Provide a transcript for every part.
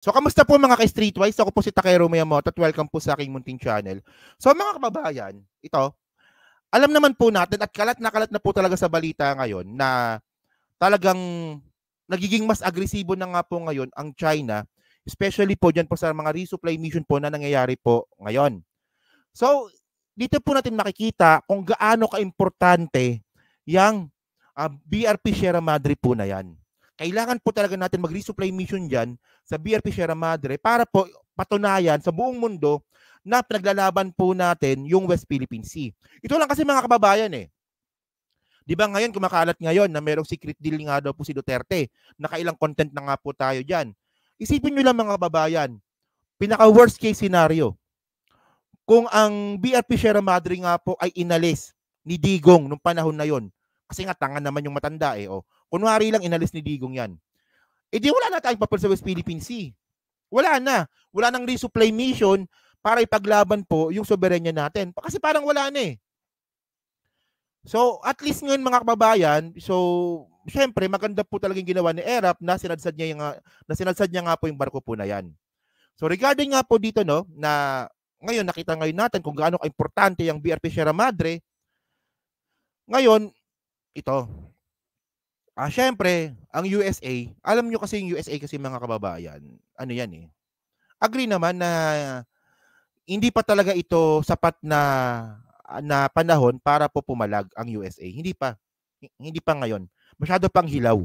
So, kamusta po mga ka-Streetwise? Ako po si Takero Miyamoto at welcome po sa aking munting channel. So, mga kababayan, ito, alam naman po natin at kalat na po talaga sa balita ngayon na talagang nagiging mas agresibo na nga po ngayon ang China, especially po dyan po sa mga resupply mission po na nangyayari po ngayon. So, dito po natin makikita kung gaano kaimportante yung BRP Sierra Madre po na yan. Kailangan po talaga natin mag-resupply mission dyan sa BRP Sierra Madre para po patunayan sa buong mundo na pinaglalaban po natin yung West Philippine Sea. Ito lang kasi mga kababayan eh. Di ba ngayon, kumakalat ngayon na merong secret deal nga daw po si Duterte. Nakailang content na nga po tayo dyan. Isipin nyo lang mga kababayan, pinaka worst case scenario, kung ang BRP Sierra Madre nga po ay inalis ni Digong nung panahon na yon, kasi nga tanga naman yung matanda eh. Oh. Kunwari lang inalis ni Digong yan. Eh di wala na tayong papel sa West Philippine Sea. Wala na. Wala nang resupply mission para ipaglaban po yung soberanya natin. Kasi parang wala na eh. So, at least ngayon mga kababayan, so, syempre, maganda po talagang ginawa ni ERAP na sinadsad niya nga po yung barko po na yan. So, regarding nga po dito, no, na ngayon, nakita ngayon natin kung gaano ka-importante yung BRP Sierra Madre. Ngayon, ito. Syempre, ang USA, alam nyo kasi yung USA kasi mga kababayan, ano yan eh. Agree naman na hindi pa talaga ito sapat na panahon para po pumalag ang USA. Hindi pa ngayon. Masyado pang hilaw.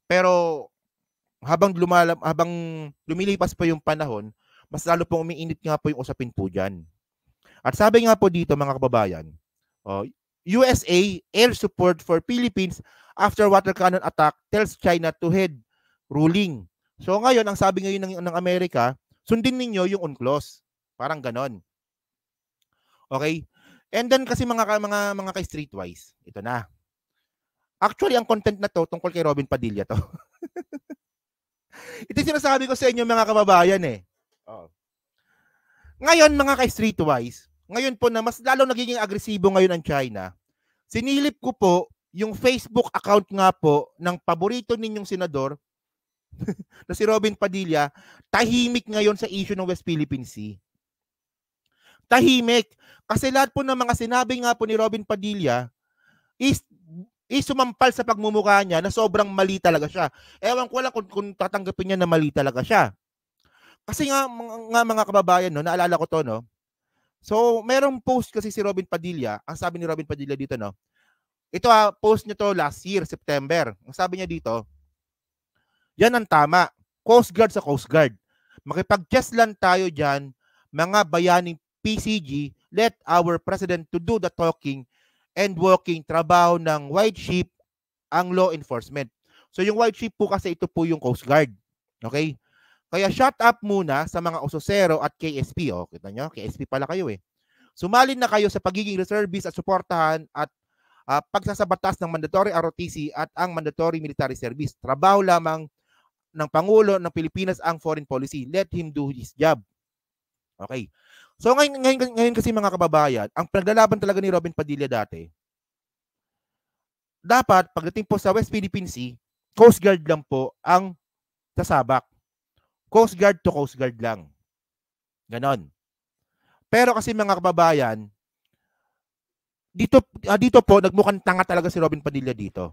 Pero habang lumilipas pa yung panahon, mas lalo pong umiinit nga po yung usapin po dyan. At sabi nga po dito mga kababayan, USA air support for Philippines after water cannon attack tells China to head ruling. So ngayon, ang sabi ngayon ng Amerika, sundin ninyo yung UNCLOS. Parang ganon. Okay? And then kasi mga ka-Streetwise, ito na. Actually, ang content na to tungkol kay Robin Padilla to. Ito sinasabi ko sa inyo mga kababayan eh. Ngayon mga ka-Streetwise, ngayon po na mas lalo nagiging agresibo ngayon ang China, sinilip ko po yung Facebook account nga po ng paborito ninyong senador na si Robin Padilla, tahimik ngayon sa issue ng West Philippine Sea. Tahimik. Kasi lahat po ng mga sinabi nga po ni Robin Padilla is sumampal sa pagmumukha niya na sobrang mali talaga siya. Ewan ko lang kung tatanggapin niya na mali talaga siya. Kasi nga mga kababayan, no, naalala ko to, no? So, merong post kasi si Robin Padilla, ang sabi ni Robin Padilla dito, no? Ito post niya to last year, September. Ang sabi niya dito, yan ang tama. Coast Guard sa Coast Guard. Makipag-chess lang tayo dyan, mga bayaning PCG, let our president to do the talking and walking, trabaho ng white sheep ang law enforcement. So yung white sheep po kasi ito po yung Coast Guard. Okay? Kaya shut up muna sa mga ososero at KSP. O, kita nyo? KSP pala kayo eh. Sumalin na kayo sa pagiging reservist at suportahan at pagsasabatas ng mandatory ROTC at ang mandatory military service. Trabaho lamang ng Pangulo ng Pilipinas ang foreign policy. Let him do his job. Okay. So ngayon kasi mga kababayan, ang pinaglalaban talaga ni Robin Padilla dati, dapat pagdating po sa West Philippine Sea, Coast Guard lang po ang sasabak. Coast Guard to Coast Guard lang. Ganon. Pero kasi mga kababayan, dito po nagmukhang tanga talaga si Robin Padilla dito.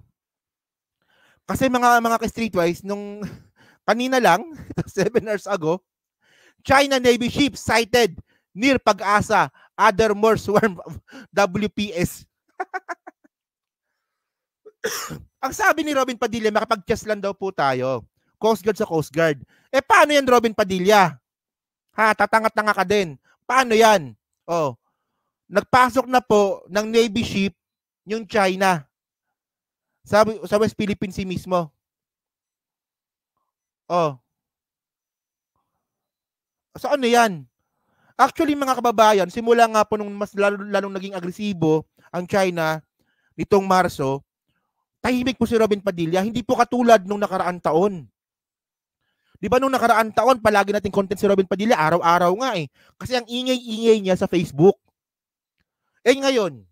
Kasi mga ka-Streetwise, nung kanina lang, 7 hours ago, China Navy ship sighted near Pag-asa, other more swarm of WPS. Ang sabi ni Robin Padilla, makapag-chess lang daw po tayo. Coast Guard sa Coast Guard. Eh paano yan, Robin Padilla? Tatanga-tanga ka din. Paano yan? Nagpasok na po ng Navy ship yung China sa West Philippine Sea mismo. So ano yan? Actually mga kababayan, simula nga po nung mas lalong naging agresibo ang China nitong Marso, tahimik po si Robin Padilla, hindi po katulad nung nakaraang taon. Di ba nung nakaraang taon, palagi nating content si Robin Padilla, araw-araw nga eh. Kasi ang ingay-ingay niya sa Facebook. Eh ngayon,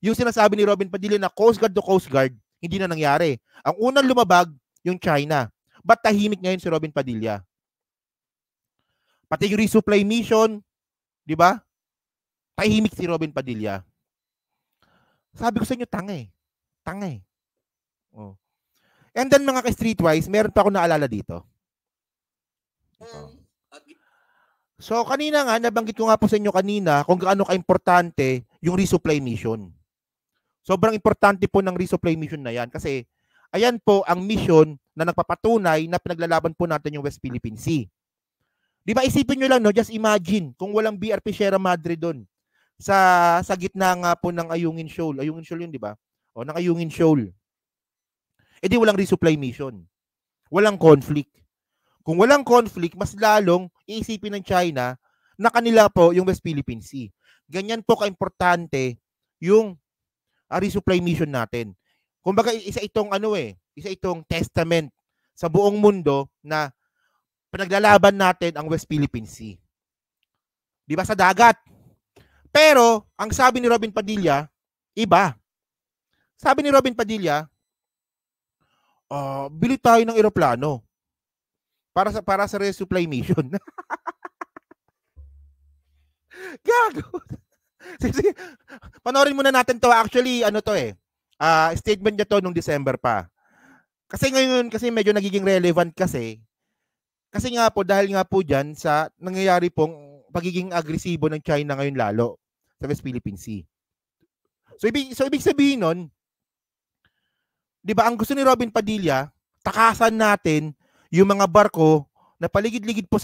yung sinasabi ni Robin Padilla na Coast Guard to Coast Guard, hindi na nangyari. Ang unang lumabag, yung China. Ba't tahimik ngayon si Robin Padilla? Pati yung resupply mission, di ba? Tahimik si Robin Padilla. Sabi ko sa inyo, tanga eh. Tanga eh. Oh. And then mga ka-streetwise, meron pa ako naalala dito. So kanina nga, nabanggit ko nga po sa inyo kanina kung gaano ka-importante yung resupply mission. Sobrang importante po ng resupply mission na yan kasi ayan po ang mission na nagpapatunay na pinaglalaban po natin yung West Philippine Sea. Di ba isipin nyo lang, no? Just imagine kung walang BRP Sierra Madre doon sa gitna nga po ng Ayungin Shoal. Ayungin Shoal yun, di ba? O, ng Ayungin Shoal. E di walang resupply mission. Walang conflict. Kung walang conflict, mas lalong iisipin ng China na kanila po yung West Philippine Sea. Ganyan po ka-importante yung resupply mission natin. Kumbaga isa itong isa itong testament sa buong mundo na pinaglalaban natin ang West Philippine Sea. Di ba sa dagat? Pero ang sabi ni Robin Padilla, iba. Sabi ni Robin Padilla, bili tayo ng eroplano para sa resupply mission. Gago. Sige. Panoorin muna natin to. Actually, statement niya to nung December pa. Kasi ngayon, kasi medyo nagiging relevant kasi nga po, dahil nga po dyan sa nangyayari pong pagiging agresibo ng China ngayon lalo sa West Philippine Sea. So ibig sabihin nun, di ba, ang gusto ni Robin Padilla, takasan natin yung mga barko na paligid-ligid po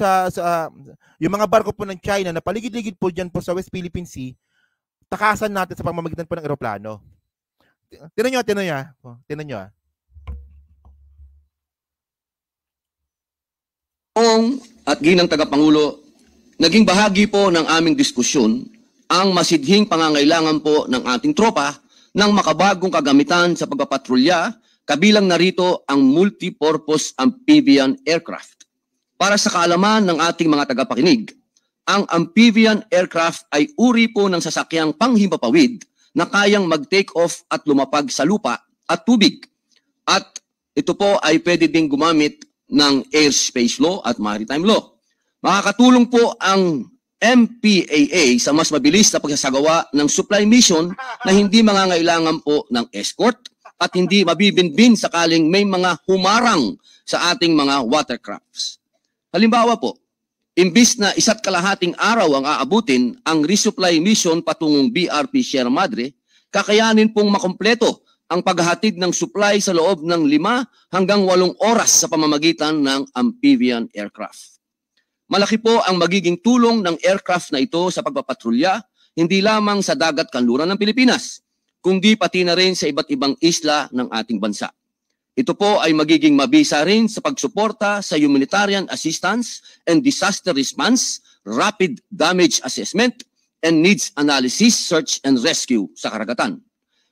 yung mga barko po ng China na paligid-ligid po dyan po sa West Philippine Sea, takasan natin sa pamamagitan po ng eroplano. Tinan nyo. At ginang tagapangulo, naging bahagi po ng aming diskusyon ang masidhing pangangailangan po ng ating tropa ng makabagong kagamitan sa pagpapatrolya, kabilang narito ang multi-purpose amphibian aircraft. Para sa kaalaman ng ating mga tagapakinig, ang amphibian aircraft ay uri po ng sasakyang panghimpapawid na kayang mag-take off at lumapag sa lupa at tubig. At ito po ay pwede ding gumamit ng airspace law at maritime law. Makakatulong po ang MPAA sa mas mabilis na pagsasagawa ng supply mission na hindi mangangailangan po ng escort at hindi mabibinbin sakaling may mga humarang sa ating mga watercrafts. Halimbawa po, imbis na 1.5 araw ang aabutin ang resupply mission patungong BRP Sierra Madre, kakayanin pong makompleto ang paghahatid ng supply sa loob ng 5 hanggang 8 oras sa pamamagitan ng amphibian aircraft. Malaki po ang magiging tulong ng aircraft na ito sa pagpapatrolya, hindi lamang sa dagat kanluran ng Pilipinas, kundi pati na rin sa iba't ibang isla ng ating bansa. Ito po ay magiging mabisa rin sa pagsuporta sa humanitarian assistance and disaster response, rapid damage assessment, and needs analysis, search and rescue sa karagatan,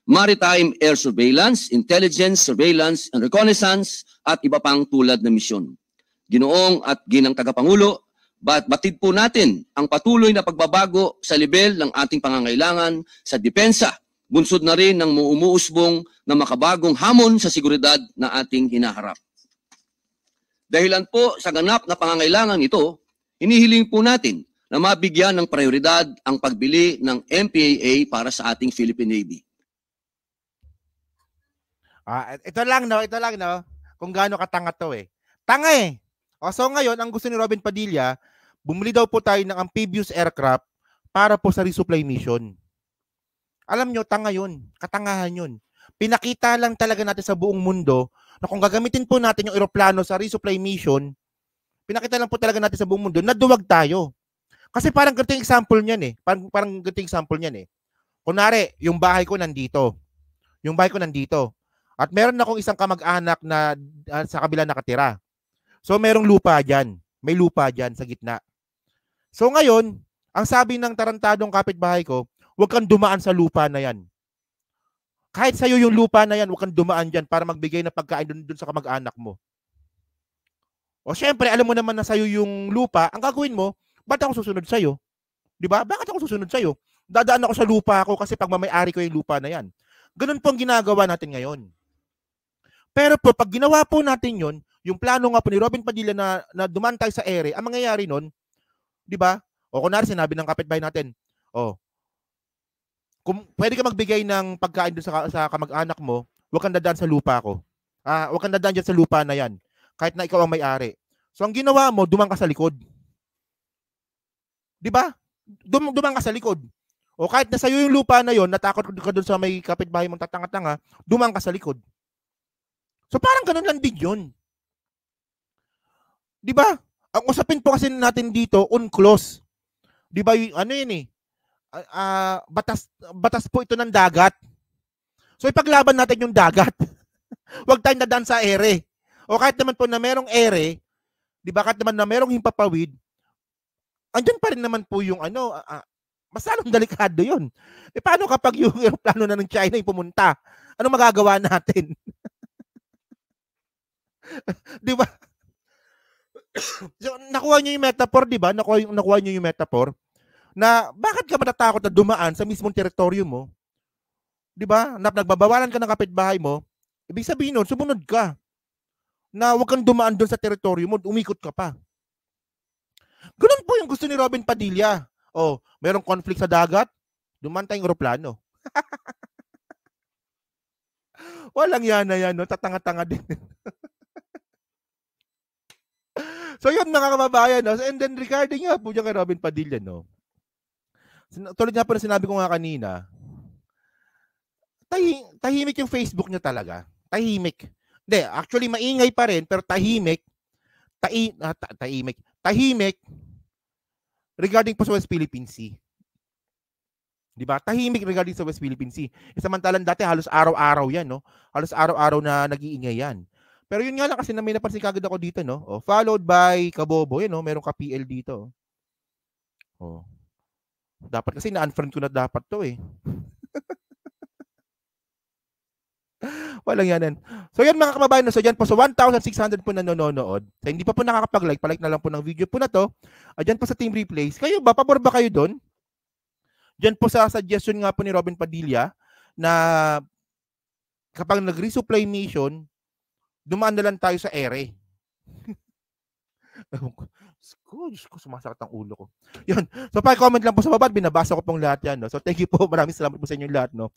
maritime air surveillance, intelligence, surveillance, and reconnaissance, at iba pang tulad na misyon. Ginoong at ginang tagapangulo, batid po natin ang patuloy na pagbabago sa level ng ating pangangailangan sa depensa, bunsod na rin ng umuusbong na makabagong hamon sa seguridad na ating hinaharap. Dahilan po sa ganap na pangangailangan ito, hinihiling po natin na mabigyan ng prioridad ang pagbili ng MPAA para sa ating Philippine Navy. Ito lang no, kung gaano katanga to eh. Tanga eh. So ngayon, ang gusto ni Robin Padilla, bumili daw po tayo ng amphibious aircraft para po sa resupply mission. Alam nyo, tanga yun. Katangahan yun. Pinakita lang talaga natin sa buong mundo na kung gagamitin po natin yung eroplano sa resupply mission, pinakita lang po talaga natin sa buong mundo na duwag tayo. Kasi parang ganitong example niyan eh. Parang ganitong example niyan eh. Kunwari, yung bahay ko nandito. At meron akong isang kamag-anak na sa kabila nakatira. So merong lupa dyan. May lupa dyan sa gitna. So ngayon, ang sabi ng tarantadong kapitbahay ko, huwag kang dumaan sa lupa na yan. Kahit sa'yo yung lupa na yan, huwag kang dumaan dyan para magbigay ng pagkain dun sa kamag-anak mo. O syempre, alam mo naman na sa'yo yung lupa, ang gagawin mo, ba't ako susunod sa'yo? Diba? Bakit ako susunod sa'yo? Dadaan ako sa lupa ko kasi pag mamay-ari ko yung lupa na yan. Ganun po ang ginagawa natin ngayon. Pero po, pag ginawa po natin yun, yung plano nga po ni Robin Padilla na dumaan tayo sa ere, ang mangyayari nun, di ba? O kunwari sinabi ng kapitbahay natin, kung pwede ka magbigay ng pagkain doon sa kamag-anak mo, huwag kang dadaan sa lupa ko. Huwag kang dadaan dyan sa lupa na yan, kahit na ikaw ang may-ari. So ang ginawa mo, dumang ka sa likod. Di ba? Dumang ka sa likod. O kahit na sa'yo yung lupa na yon, natakot ka doon sa may kapitbahay mong tatanga-tanga, dumang ka sa likod. So parang ganun lang din yun. Di ba? Ang usapin po kasi natin dito, unclose. Di ba, ano yun batas po ito ng dagat. So ipaglaban natin yung dagat. Huwag tayong dadaan sa ere. O kahit naman po na merong ere, di ba, kahit naman na merong himpapawid, andyan pa rin naman po yung mas lalong delikado yun. Paano kapag yung aeroplano na ng China yung pumunta? Ano magagawa natin? Di ba? So, nakuha niyo yung metaphor, di ba? Nakuha niyo yung metaphor na bakit ka matatakot na dumaan sa mismong teritoryo mo? Di ba? Nagbabawalan ka ng kapitbahay mo, ibig sabihin nun, sumunod ka. Na huwag kang dumaan doon sa teritoryo mo, umikot ka pa. Ganun po yung gusto ni Robin Padilla. Merong conflict sa dagat, dumaan tayong aeroplano. Walang yan na yan, no? Tatanga-tanga din. So yun mga kababayan, no? And then regarding nga po dyan kay Robin Padilla, no? Tulad nga po na sinabi ko nga kanina, tahimik yung Facebook niya talaga. Tahimik. Hindi, actually maingay pa rin, pero tahimik. Tahimik regarding po sa West Philippine Sea. Di ba? Tahimik regarding sa West Philippine Sea. Samantalang dati halos araw-araw yan, no? Halos araw-araw na nag-iingay yan. Pero yun nga lang kasi na may napansin kagad ako dito, no? Followed by Kabobo, yun, no? Merong ka-PL dito. Dapat kasi na-unfriend ko na dapat to eh. Walang yanan. So yan mga kababayan, so dyan po sa 1,600 po nanonood. So hindi pa po nakakapag-like, palike na lang po ng video po na to. Dyan po sa Team Replays. Kayo ba? Pabor ba kayo doon? Dyan po sa suggestion nga po ni Robin Padilla na kapag nag-resupply mission, dumaan na lang tayo sa ere. Diyos ko, sumasakit ang ulo ko. Yun. So, pa-comment lang po sa baba, binabasa ko pong lahat yan. No? So, thank you po. Maraming salamat po sa inyo lahat. No?